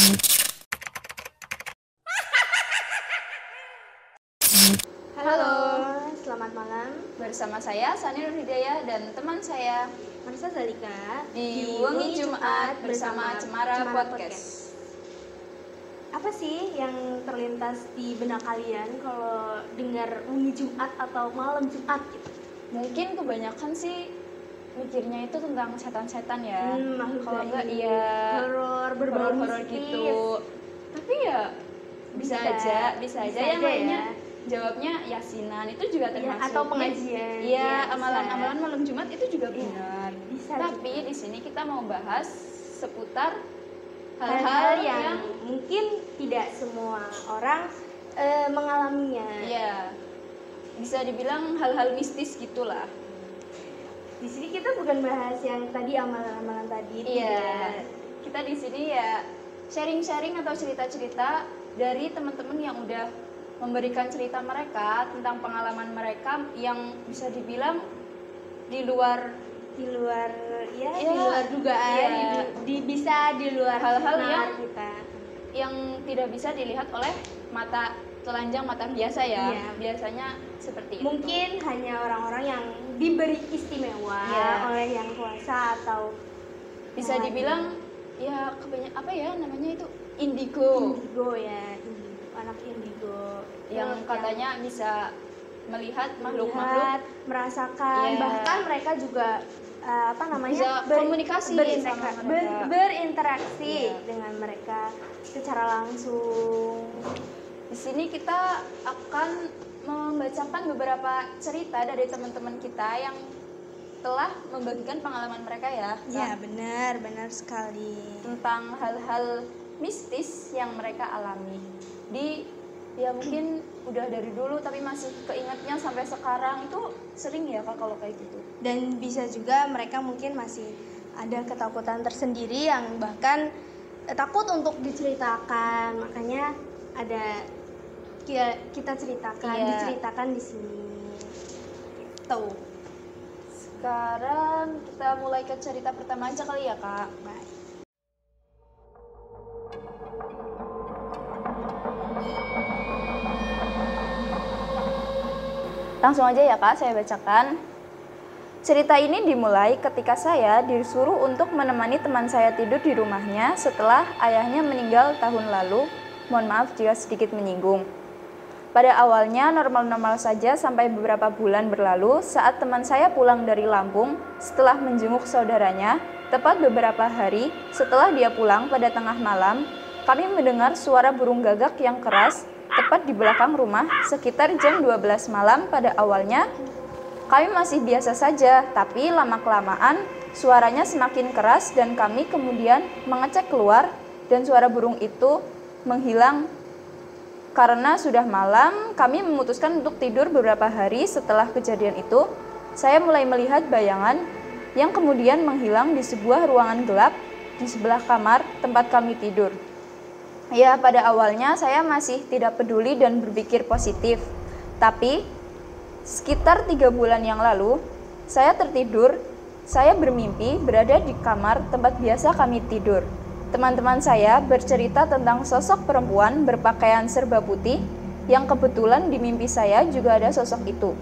Halo, selamat malam. Bersama saya Sani Nur Hidayah dan teman saya Marisa Zalika di Wengi Jumat bersama Cemara Podcast. Apa sih yang terlintas di benak kalian kalau dengar Wengi Jumat atau malam Jumat gitu? Mungkin kebanyakan sih mikirnya itu tentang setan-setan ya. Kalau enggak ya horor, berbau horor gitu. Tapi ya bisa aja yang lainnya. Jawabnya yasinan itu juga termasuk ya, atau pengajian. Iya, amalan-amalan malam Jumat itu juga benar. Bisa. Tapi di sini kita mau bahas seputar hal-hal yang mungkin tidak semua orang mengalaminya. Iya. Bisa dibilang hal-hal mistis gitulah. Di sini kita bukan bahas yang tadi amalan-amalan tadi. Iya. Kita di sini ya sharing-sharing atau cerita-cerita dari teman-teman yang udah memberikan cerita mereka tentang pengalaman mereka yang bisa dibilang di luar dugaan, bisa di luar hal-hal yang kita yang tidak bisa dilihat oleh mata telanjang mata biasa ya. Iya. Biasanya seperti mungkin itu. Hanya orang-orang yang diberi istimewa oleh yang kuasa atau bisa dibilang ya namanya itu indigo anak indigo yang katanya bisa melihat makhluk-makhluk, merasakan, bahkan mereka juga bisa komunikasi berinteraksi dengan mereka secara langsung. Di sini kita akan membacakan beberapa cerita dari teman-teman kita yang telah membagikan pengalaman mereka ya. Ya, benar sekali. Tentang hal-hal mistis yang mereka alami. Mungkin udah dari dulu tapi masih keingetnya sampai sekarang, itu sering ya Kak kalau kayak gitu. Dan bisa juga mereka mungkin masih ada ketakutan tersendiri yang bahkan takut untuk diceritakan. Makanya ada kita diceritakan di sini. Gitu. Sekarang kita mulai ke cerita pertama aja kali ya Kak. Baik. Langsung aja ya Kak, saya bacakan. Cerita ini dimulai ketika saya disuruh untuk menemani teman saya tidur di rumahnya setelah ayahnya meninggal tahun lalu. Mohon maaf jika sedikit menyinggung. Pada awalnya normal-normal saja sampai beberapa bulan berlalu saat teman saya pulang dari Lampung setelah menjenguk saudaranya. Tepat beberapa hari setelah dia pulang pada tengah malam, kami mendengar suara burung gagak yang keras tepat di belakang rumah sekitar jam 12 malam. Pada awalnya kami masih biasa saja, tapi lama-kelamaan suaranya semakin keras dan kami kemudian mengecek keluar dan suara burung itu menghilang. Karena sudah malam, kami memutuskan untuk tidur beberapa hari setelah kejadian itu. Saya mulai melihat bayangan yang kemudian menghilang di sebuah ruangan gelap di sebelah kamar tempat kami tidur. Ya, pada awalnya saya masih tidak peduli dan berpikir positif. Tapi, sekitar 3 bulan yang lalu, saya tertidur, saya bermimpi berada di kamar tempat biasa kami tidur. Teman-teman saya bercerita tentang sosok perempuan berpakaian serba putih yang kebetulan di mimpi saya juga ada sosok itu.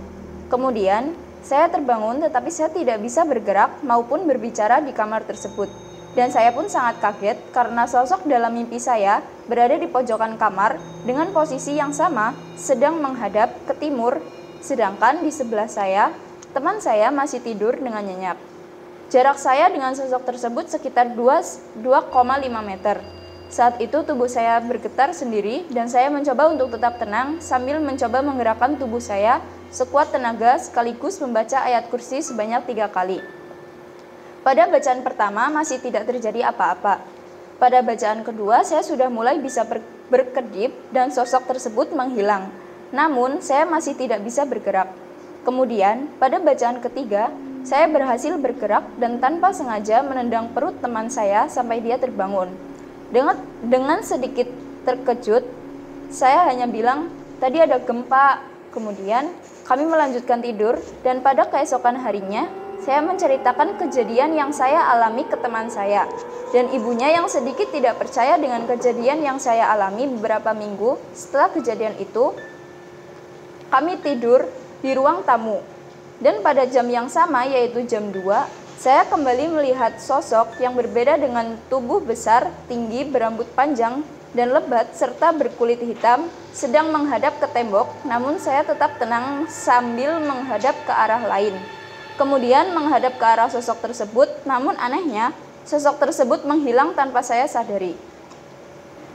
Kemudian, saya terbangun tetapi saya tidak bisa bergerak maupun berbicara di kamar tersebut. Dan saya pun sangat kaget karena sosok dalam mimpi saya berada di pojokan kamar dengan posisi yang sama, sedang menghadap ke timur, sedangkan di sebelah saya, teman saya masih tidur dengan nyenyak. Jarak saya dengan sosok tersebut sekitar 2,5 meter. Saat itu tubuh saya bergetar sendiri dan saya mencoba untuk tetap tenang sambil mencoba menggerakkan tubuh saya sekuat tenaga sekaligus membaca ayat kursi sebanyak 3 kali. Pada bacaan pertama masih tidak terjadi apa-apa. Pada bacaan kedua saya sudah mulai bisa berkedip dan sosok tersebut menghilang. Namun saya masih tidak bisa bergerak. Kemudian pada bacaan ketiga saya berhasil bergerak dan tanpa sengaja menendang perut teman saya sampai dia terbangun. Dengan sedikit terkejut, saya hanya bilang, tadi ada gempa. Kemudian, kami melanjutkan tidur dan pada keesokan harinya, saya menceritakan kejadian yang saya alami ke teman saya. Dan ibunya yang sedikit tidak percaya dengan kejadian yang saya alami beberapa minggu setelah kejadian itu, kami tidur di ruang tamu. Dan pada jam yang sama, yaitu jam 2, saya kembali melihat sosok yang berbeda dengan tubuh besar, tinggi, berambut panjang, dan lebat, serta berkulit hitam, sedang menghadap ke tembok, namun saya tetap tenang sambil menghadap ke arah lain. Kemudian menghadap ke arah sosok tersebut, namun anehnya, sosok tersebut menghilang tanpa saya sadari.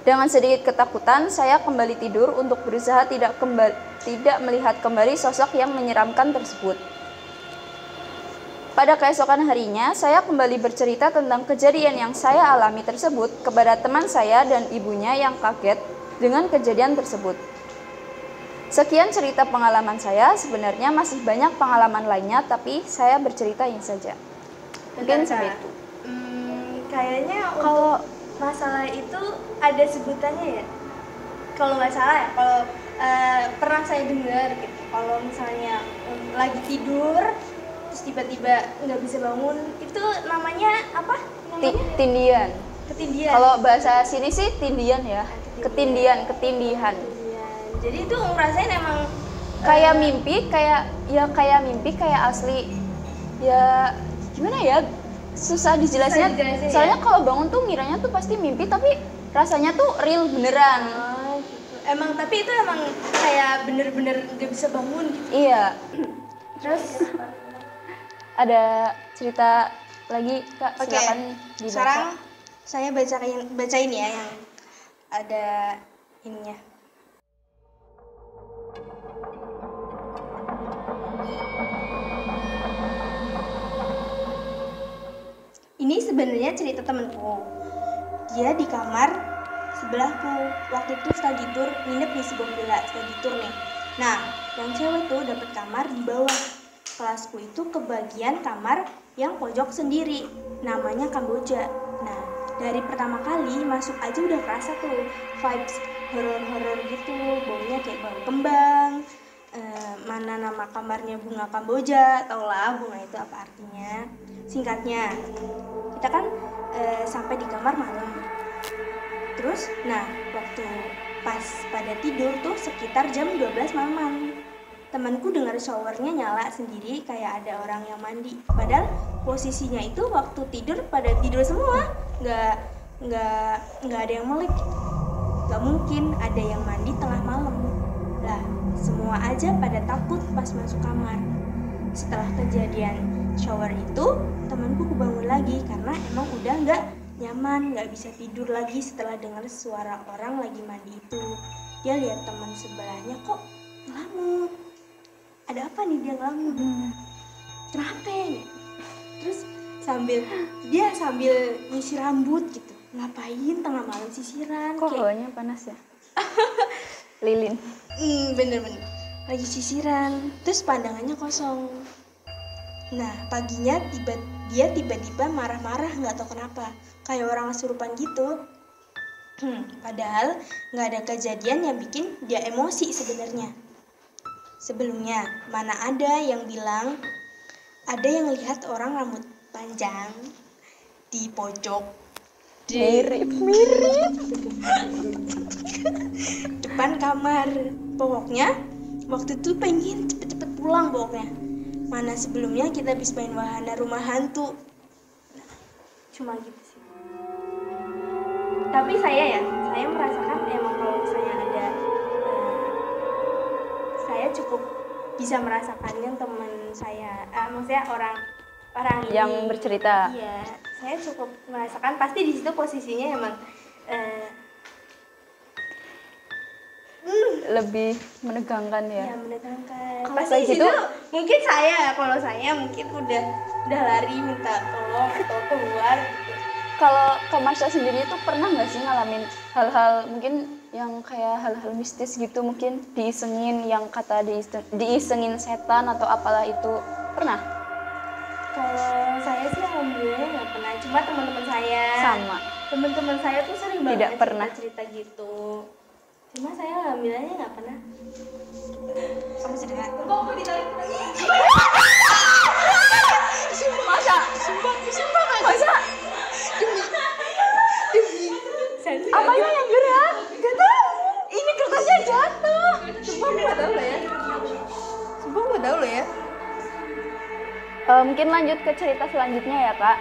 Dengan sedikit ketakutan, saya kembali tidur untuk berusaha tidak melihat kembali sosok yang menyeramkan tersebut. Pada keesokan harinya, saya kembali bercerita tentang kejadian yang saya alami tersebut kepada teman saya dan ibunya yang kaget dengan kejadian tersebut. Sekian cerita pengalaman saya, sebenarnya masih banyak pengalaman lainnya, tapi saya bercerita ini saja. Mungkin sampai itu. Kayaknya kalau masalah itu ada sebutannya ya? Kalau nggak salah ya, kalau pernah saya dengar gitu, kalau misalnya lagi tidur, terus tiba-tiba nggak bisa bangun, itu namanya apa? Tindian. Ketindian. Kalau bahasa sini sih tindian ya. Ketindian. Jadi itu ngerasain emang kayak mimpi, kayak mimpi kayak asli. Ya gimana ya? Susah dijelasin. Soalnya kalau bangun tuh ngiranya tuh pasti mimpi, tapi rasanya tuh real beneran. Gitu. Emang tapi itu emang kayak bener-bener nggak bisa bangun gitu. Iya. Terus ada cerita lagi Kak, silakan dibaca. Sekarang saya bacain ya yang ada ininya. Ini sebenarnya cerita temanku. Dia di kamar sebelahku. Waktu itu study tour, nginep di sebuah villa study tour nih. Nah, yang cewek tuh dapat kamar di bawah. Kelasku itu kebagian kamar yang pojok sendiri, namanya Kamboja. Nah, dari pertama kali masuk aja udah kerasa tuh vibes horor-horor gitu, baunya kayak bau kembang. Mana nama kamarnya bunga Kamboja, tau lah bunga itu apa artinya. Singkatnya, kita kan sampai di kamar malam. Terus, nah waktu pas pada tidur tuh sekitar jam 12 malam. Temanku dengar showernya nyala sendiri kayak ada orang yang mandi. Padahal posisinya itu waktu tidur pada tidur semua, nggak ada yang melek. Nggak mungkin ada yang mandi tengah malam. Lah, semua aja pada takut pas masuk kamar. Setelah kejadian shower itu, temanku kebangun lagi karena emang udah nggak nyaman, nggak bisa tidur lagi setelah dengar suara orang lagi mandi itu. Dia lihat teman sebelahnya kok ngelamun. Ada apa nih dia ngelamun? Kenapa nih? Terus sambil nyisir rambut gitu. Ngapain tengah malam sisiran? Kok hawanya panas ya? Lilin. Bener-bener lagi sisiran. Terus pandangannya kosong. Nah paginya dia tiba-tiba marah-marah, nggak tahu kenapa, kayak orang kesurupan gitu. Padahal nggak ada kejadian yang bikin dia emosi sebenarnya. Sebelumnya, mana ada yang bilang ada yang lihat orang rambut panjang di pojok Mirip. depan kamar. Pokoknya waktu itu pengen cepet-cepet pulang pokoknya. Mana sebelumnya kita habis main wahana rumah hantu. Nah, cuma gitu sih. Tapi saya merasakan emang kalau misalnya ada saya cukup bisa merasakannya teman saya, maksudnya orang yang ini bercerita. Iya, saya cukup merasakan. Pasti di situ posisinya emang lebih menegangkan ya. Ya menegangkan. Kalau Pasti kayak di gitu, situ mungkin kalau saya mungkin udah lari minta tolong atau keluar gitu. Kalau Kak Marsha sendiri itu pernah nggak sih ngalamin hal-hal mungkin yang kayak hal-hal mistis gitu, mungkin diisengin, yang kata diisengin setan atau apalah itu, pernah? Kalau saya sih alhamdulillah nggak pernah. Cuma teman-teman saya tuh sering banget Tidak pernah cerita gitu. Cuma saya alhamdulillahnya nggak pernah. Kamu sedih? Kok ditarik lagi? Masa? Masa? Apanya yang gerak? Gak tahu. Ini kertasnya jatuh. Sumpah gue gak tahu loh ya. Sumpah gue tahu loh ya. Mungkin lanjut ke cerita selanjutnya ya, Kak.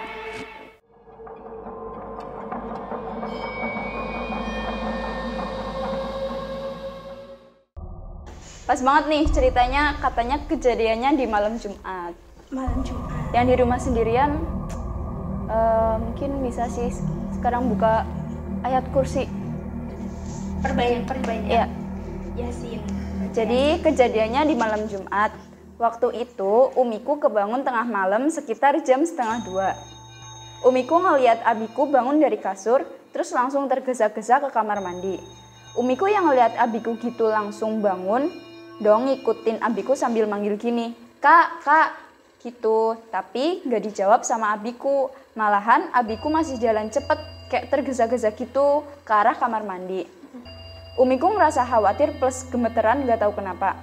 Pas banget nih ceritanya, katanya kejadiannya di malam Jumat. Malam Jumat. Yang di rumah sendirian, mungkin bisa sih sekarang buka ayat kursi. Perbanyak. Iya. Yasin. Jadi kejadiannya di malam Jumat. Waktu itu Umiku kebangun tengah malam sekitar jam 1:30. Umiku ngeliat abiku bangun dari kasur, terus langsung tergesa-gesa ke kamar mandi. Umiku yang ngeliat abiku gitu langsung bangun, dong ngikutin abiku sambil manggil gini, "Kak, Kak," gitu. Tapi gak dijawab sama abiku. Malahan abiku masih jalan cepet, kayak tergesa-gesa gitu ke arah kamar mandi. Umiku merasa khawatir plus gemeteran gak tahu kenapa.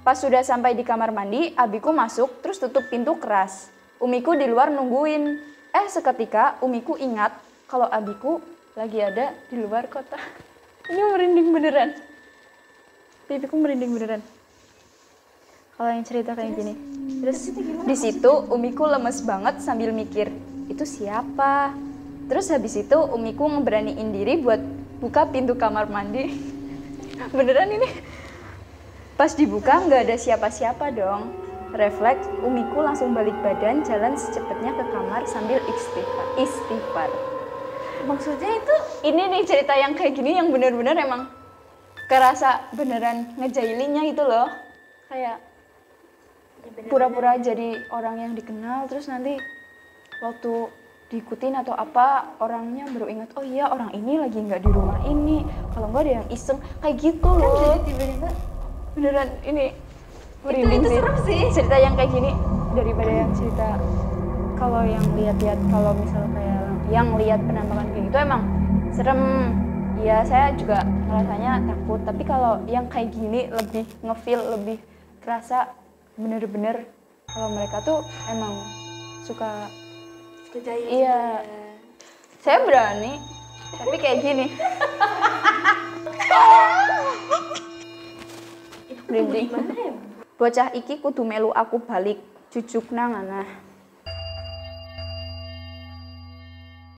Pas sudah sampai di kamar mandi, abiku masuk terus tutup pintu keras. Umiku di luar nungguin. Seketika Umiku ingat kalau abiku lagi ada di luar kota. Ini merinding beneran. Pipiku merinding beneran. Kalau yang cerita kayak gini. Terus di situ Umiku lemes banget sambil mikir, itu siapa? Terus habis itu Umiku ngeberaniin diri buat buka pintu kamar mandi. Beneran ini. Pas dibuka nggak ada siapa-siapa dong. Refleks, Umiku langsung balik badan, jalan secepatnya ke kamar sambil istighfar. Maksudnya itu Ini nih cerita yang kayak gini yang bener-bener emang kerasa beneran ngejailinnya itu loh. Kayak pura-pura jadi orang yang dikenal, terus nanti waktu diikutin atau apa, orangnya baru ingat, oh iya orang ini lagi nggak di rumah ini. Kalau nggak ada yang iseng, kayak gitu loh. kan jadi tiba-tiba Beneran ini merinding itu serem sih. Cerita yang kayak gini daripada yang cerita kalau yang lihat-lihat, kalau misal kayak yang lihat penampakan kayak gitu emang serem. Ya saya juga rasanya takut, tapi kalau yang kayak gini lebih ngefeel, lebih kerasa bener-bener kalau mereka tuh emang suka. Kejahil. Iya, saya berani, tapi kayak gini. Merinding. Bocah iki kudu melu aku balik, jujuk nang anah.